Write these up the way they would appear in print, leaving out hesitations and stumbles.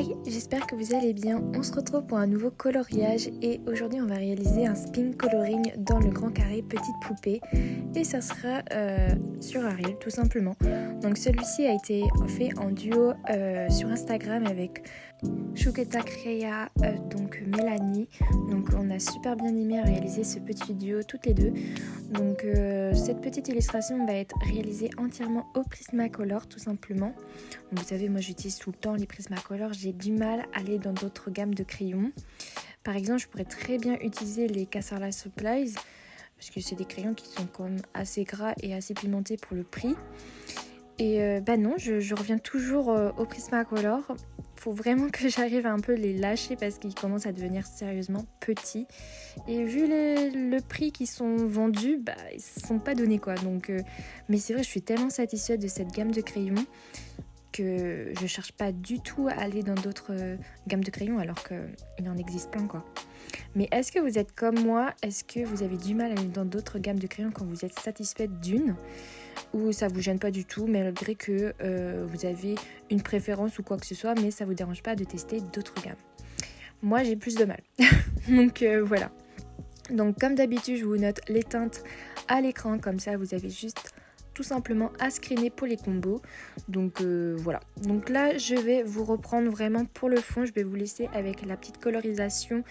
Hi, j'espère que vous allez bien. On se retrouve pour un nouveau coloriage et aujourd'hui on va réaliser un spin coloring dans le grand carré petite poupée et ça sera sur Ariel tout simplement. Donc celui-ci a été fait en duo sur Instagram avec Shuketa Kreya, donc Mélanie. Donc on a super bien aimé réaliser ce petit duo toutes les deux. Donc cette petite illustration va être réalisée entièrement au Prismacolor tout simplement. Donc, vous savez, moi j'utilise tout le temps les Prismacolor, j'ai du mal à aller dans d'autres gammes de crayons. Par exemple, je pourrais très bien utiliser les Casarla Supplies parce que c'est des crayons qui sont quand même assez gras et assez pimentés pour le prix. Et non, je reviens toujours au Prismacolor. Faut vraiment que j'arrive à un peu les lâcher parce qu'ils commencent à devenir sérieusement petits. Et vu le prix qu'ils sont vendus, ils ne sont pas donnés quoi. Donc, mais c'est vrai, je suis tellement satisfaite de cette gamme de crayons que je cherche pas du tout à aller dans d'autres gammes de crayons alors qu'il en existe plein quoi. Mais est-ce que vous êtes comme moi? Est-ce que vous avez du mal à aller dans d'autres gammes de crayons quand vous êtes satisfaite d'une? Ou ça vous gêne pas du tout malgré que vous avez une préférence ou quoi que ce soit, mais ça vous dérange pas de tester d'autres gammes? Moi j'ai plus de mal. Donc voilà. Donc comme d'habitude je vous note les teintes à l'écran, comme ça vous avez juste tout simplement à screener pour les combos. Donc voilà. Donc là je vais vous reprendre vraiment pour le fond. Je vais vous laisser avec la petite colorisation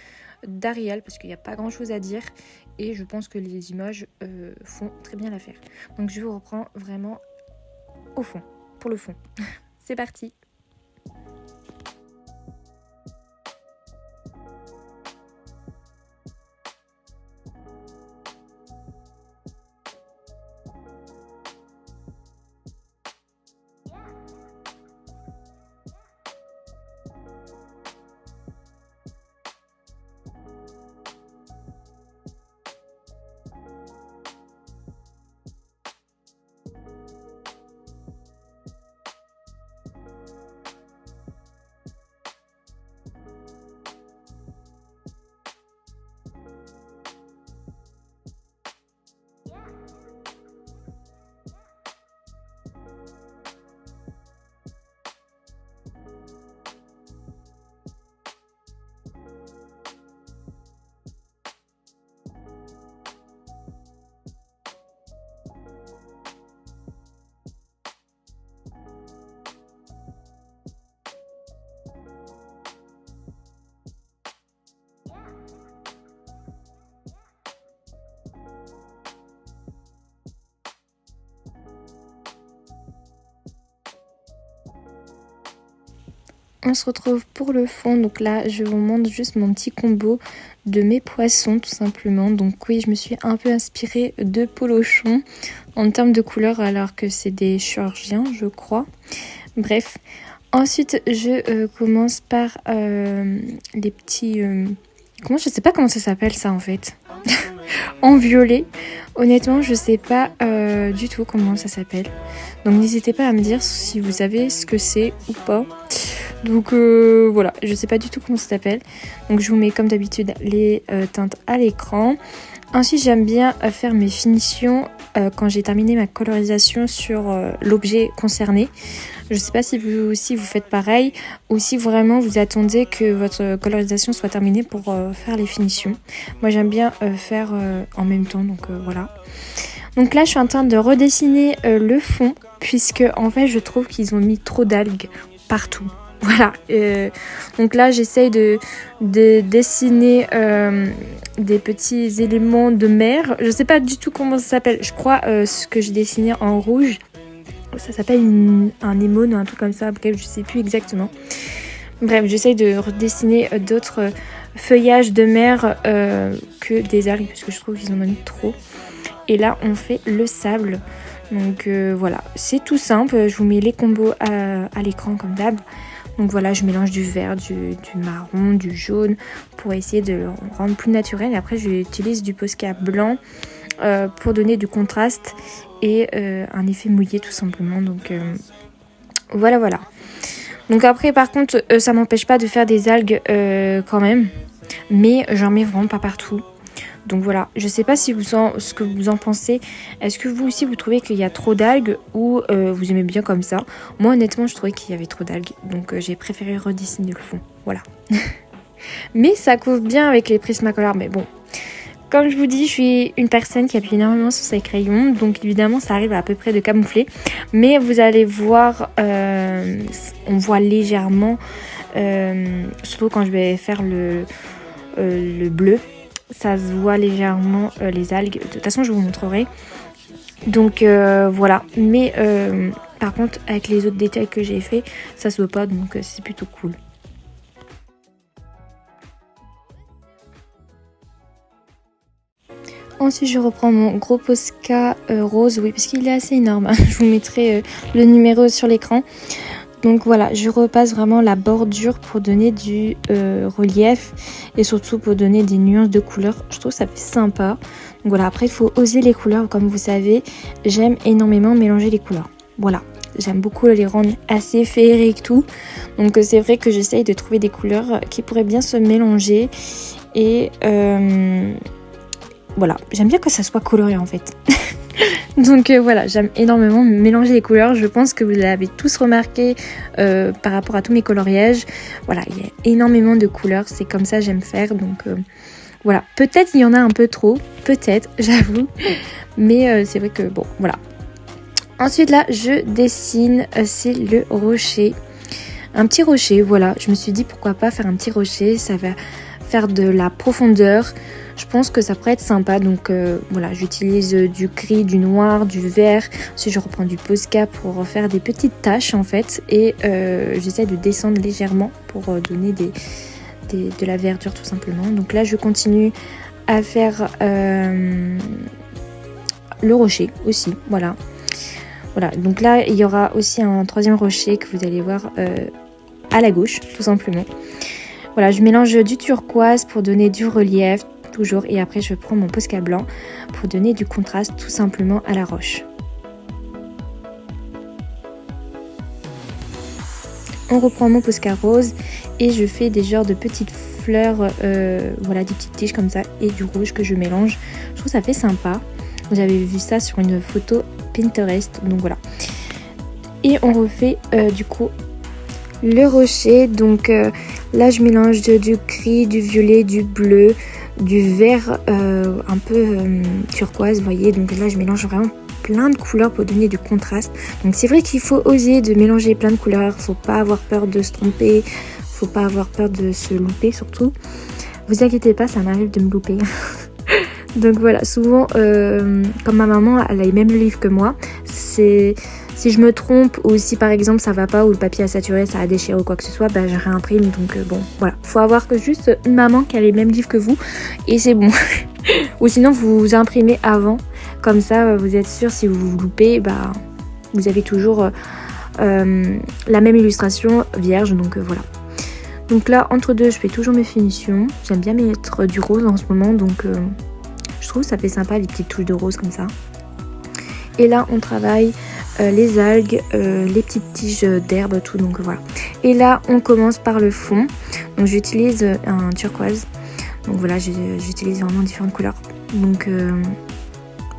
d'Ariel parce qu'il n'y a pas grand chose à dire et je pense que les images font très bien l'affaire. Donc je vous reprends vraiment au fond, pour le fond. C'est parti. On se retrouve pour le fond, donc là je vous montre juste mon petit combo de mes poissons tout simplement. Donc oui, je me suis un peu inspirée de Polochon en termes de couleurs alors que c'est des chirurgiens je crois. Bref, ensuite je commence par les petits... je sais pas comment ça s'appelle ça en fait. En violet. Honnêtement je sais pas du tout comment ça s'appelle. Donc n'hésitez pas à me dire si vous savez ce que c'est ou pas. Donc voilà, je sais pas du tout comment ça s'appelle. Donc je vous mets comme d'habitude les teintes à l'écran. Ensuite j'aime bien faire mes finitions quand j'ai terminé ma colorisation sur l'objet concerné. Je sais pas si vous aussi vous faites pareil ou si vraiment vous attendez que votre colorisation soit terminée pour faire les finitions. Moi j'aime bien faire en même temps, donc voilà. Donc là je suis en train de redessiner le fond puisque en fait je trouve qu'ils ont mis trop d'algues partout. Voilà, donc là j'essaye de dessiner des petits éléments de mer. Je sais pas du tout comment ça s'appelle. Je crois ce que j'ai dessiné en rouge, ça s'appelle un émone ou un truc comme ça. Bref, je sais plus exactement. Bref, j'essaye de redessiner d'autres feuillages de mer que des algues parce que je trouve qu'ils en ont mis trop. Et là on fait le sable. Donc voilà, c'est tout simple. Je vous mets les combos à l'écran comme d'hab. Donc voilà, je mélange du vert, du marron, du jaune pour essayer de le rendre plus naturel. Et après, j'utilise du Posca blanc pour donner du contraste et un effet mouillé tout simplement. Donc voilà. Donc après, par contre, ça m'empêche pas de faire des algues quand même. Mais j'en mets vraiment pas partout. Donc voilà, je sais pas si ce que vous en pensez. Est-ce que vous aussi vous trouvez qu'il y a trop d'algues ou vous aimez bien comme ça? Moi honnêtement je trouvais qu'il y avait trop d'algues, donc j'ai préféré redessiner le fond, voilà. Mais ça couvre bien avec les Prismacolor, mais bon. Comme je vous dis, je suis une personne qui appuie énormément sur ses crayons, donc évidemment ça arrive à peu près de camoufler. Mais vous allez voir, on voit légèrement, surtout quand je vais faire le bleu, ça se voit légèrement les algues. De toute façon je vous montrerai. Donc voilà, mais par contre avec les autres détails que j'ai fait, ça se voit pas, donc c'est plutôt cool. Ensuite, je reprends mon gros Posca rose, oui, parce qu'il est assez énorme. Hein. Je vous mettrai le numéro sur l'écran. Donc voilà, je repasse vraiment la bordure pour donner du relief et surtout pour donner des nuances de couleurs. Je trouve que ça fait sympa. Donc voilà, après, il faut oser les couleurs. Comme vous savez, j'aime énormément mélanger les couleurs. Voilà, j'aime beaucoup les rendre assez féeriques tout. Donc c'est vrai que j'essaye de trouver des couleurs qui pourraient bien se mélanger et... voilà, j'aime bien que ça soit coloré en fait. Donc voilà, j'aime énormément mélanger les couleurs. Je pense que vous l'avez tous remarqué par rapport à tous mes coloriages. Voilà, il y a énormément de couleurs, c'est comme ça j'aime faire. Donc voilà, peut-être il y en a un peu trop, peut-être, j'avoue. Mais c'est vrai que bon, voilà. Ensuite là, je dessine, c'est le rocher. Un petit rocher, voilà. Je me suis dit pourquoi pas faire un petit rocher, ça va faire de la profondeur. Je pense que ça pourrait être sympa, donc voilà, j'utilise du gris, du noir, du vert. Ensuite je reprends du Posca pour faire des petites taches en fait, et j'essaie de descendre légèrement pour donner de la verdure tout simplement. Donc là je continue à faire le rocher aussi, voilà. Voilà, donc là il y aura aussi un troisième rocher que vous allez voir à la gauche tout simplement. Voilà, je mélange du turquoise pour donner du relief toujours, et après je prends mon Posca blanc pour donner du contraste tout simplement à la roche. On reprend mon Posca rose et je fais des genres de petites fleurs, voilà, des petites tiges comme ça, et du rouge que je mélange. Je trouve que ça fait sympa. J'avais vu ça sur une photo Pinterest, donc voilà. Et on refait du coup le rocher. Donc là je mélange du gris, du violet, du bleu, du vert un peu turquoise, vous voyez. Donc là je mélange vraiment plein de couleurs pour donner du contraste. Donc c'est vrai qu'il faut oser de mélanger plein de couleurs, faut pas avoir peur de se tromper, faut pas avoir peur de se louper surtout. Vous inquiétez pas, ça m'arrive de me louper. Donc voilà, souvent comme ma maman elle a les mêmes livres que moi, c'est... Si je me trompe ou si par exemple ça va pas ou le papier a saturé, ça a déchiré ou quoi que ce soit, bah je réimprime. Donc bon, voilà. Faut avoir que juste une maman qui a les mêmes livres que vous et c'est bon. Ou sinon vous imprimez avant. Comme ça vous êtes sûr, si vous vous loupez, bah vous avez toujours la même illustration vierge. Donc voilà. Donc là entre deux je fais toujours mes finitions. J'aime bien mettre du rose en ce moment, donc je trouve que ça fait sympa les petites touches de rose comme ça. Et là on travaille les algues, les petites tiges d'herbe, tout, donc voilà. Et là on commence par le fond. Donc j'utilise un turquoise. Donc voilà, j'utilise vraiment différentes couleurs. Donc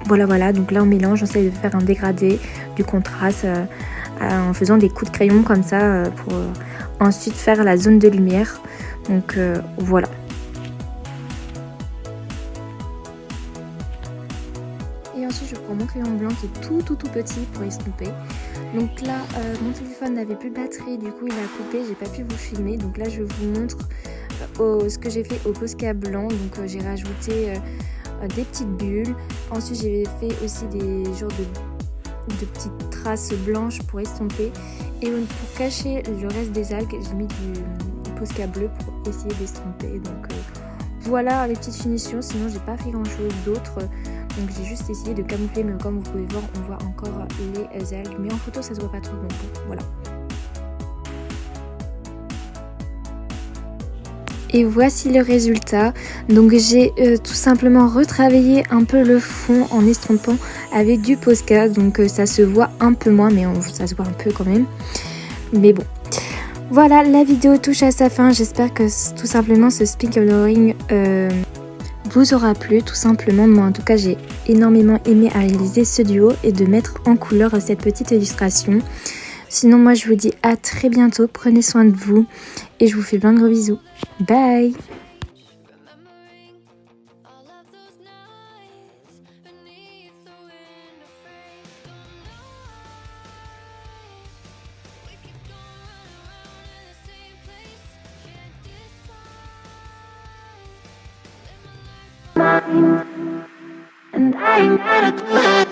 voilà. Donc là on mélange, j'essaie de faire un dégradé, du contraste en faisant des coups de crayon comme ça pour ensuite faire la zone de lumière. Donc voilà. Et ensuite je prends mon crayon blanc qui est tout petit pour estomper. Donc là mon téléphone n'avait plus de batterie, du coup il a coupé, j'ai pas pu vous filmer. Donc là je vous montre ce que j'ai fait au Posca blanc. Donc j'ai rajouté des petites bulles. Ensuite j'ai fait aussi des genres de petites traces blanches pour estomper. Et pour cacher le reste des algues, j'ai mis du Posca bleu pour essayer d'estomper. Donc voilà les petites finitions, sinon j'ai pas fait grand chose d'autre. Donc j'ai juste essayé de camoufler, mais comme vous pouvez voir, on voit encore les algues. Mais en photo ça se voit pas trop, donc voilà. Et voici le résultat. Donc j'ai tout simplement retravaillé un peu le fond en estompant avec du Posca. Donc ça se voit un peu moins, mais ça se voit un peu quand même. Mais bon. Voilà, la vidéo touche à sa fin. J'espère que tout simplement ce speed coloring vous aura plu tout simplement. Moi en tout cas j'ai énormément aimé à réaliser ce duo et de mettre en couleur cette petite illustration. Sinon moi je vous dis à très bientôt, prenez soin de vous et je vous fais plein de gros bisous. Bye. And I ain't got a clue.